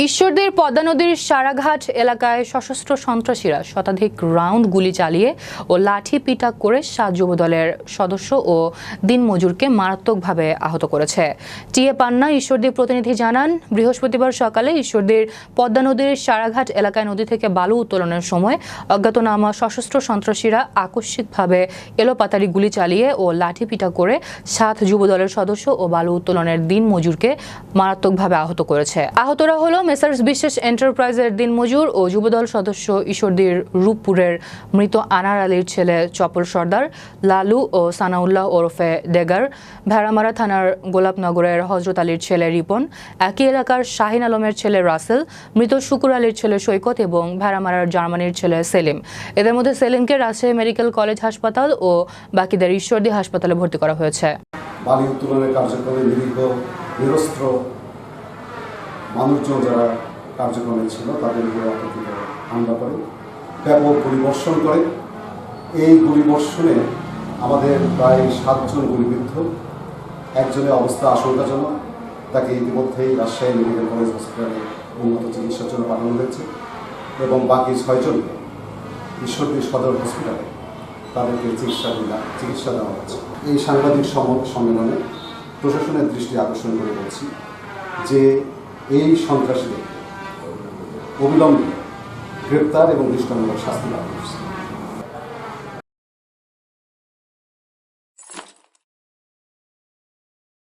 ঈশ্বরদীর পদ্মা নদীর সারাঘাট এলাকায় সশস্ত্র সন্ত্রাসীরা শতাধিক রাউন্ড গুলি চালিয়ে ও লাঠি পিটা করে ৭ যুবদলের সদস্য ও দিনমজুরকে মারাত্মকভাবে আহত করেছে। টিএ পান্না ঈশ্বরদীর প্রতিনিধি জানান, বৃহস্পতিবার সকালে ঈশ্বরদীর পদ্মা নদীর সারাঘাট এলাকায় নদী থেকে বালু উত্তোলনের সময় অজ্ঞাতনামা সশস্ত্র সন্ত্রাসীরা আকস্মিকভাবে এলোপাতাড়ি গুলি চালিয়ে ও লাঠি পিটা করে ৭ যুবদলের সদস্য ও বালু উত্তোলনের দিনমজুরকে মারাত্মকভাবে আহত করেছে। আহতরা হলো মেসার্স বিশেষ এন্টারপ্রাইজের দিনমজুর ও যুবদল সদস্য ঈশ্বরদীর রূপপুরের মৃত আনার আলীর ছেলে চপল সর্দার, লালু ও সানাউল্লাহ ওরফে ডেগার, ভেড়ামারা থানার গোলাপনগরের হজরত আলীর ছেলে রিপন, একই এলাকার শাহিন আলমের ছেলে রাসেল, মৃত শুকুর আলীর ছেলে সৈকত এবং ভেড়ামারার জার্মানির ছেলে সেলিম। এদের মধ্যে সেলিমকে রাজশাহী মেডিকেল কলেজ হাসপাতাল ও বাকিদের ঈশ্বরদী হাসপাতালে ভর্তি করা হয়েছে। বালি উত্তোলনের কার্যক্রমে নিরস্ত্র মানুষজন যারা কার্যক্রমে ছিল তাদের উপরে অতর্কিত হামলা করে, ব্যাপক গুলিবর্ষণ করে। এই গুলিবর্ষণে আমাদের প্রায় ৭ জন গুলিবিদ্ধ, একজনের অবস্থা আশঙ্কাজনক, তাকে ইতিমধ্যেই রাজশাহী মেডিকেল কলেজ হসপিটালে উন্নত চিকিৎসার জন্য পাঠানো হয়েছে এবং বাকি ৬ জনকে ঈশ্বরদী সদর হসপিটালে তাদেরকে চিকিৎসা দেওয়া হচ্ছে। এই সাংবাদিক সম্মেলনে প্রশাসনের দৃষ্টি আকর্ষণ করে বলছি যে এই সন্ত্রাসীদের অবিলম্বে গ্রেপ্তার এবং দৃষ্টান্তমূলক শাস্তি লাভ করছে।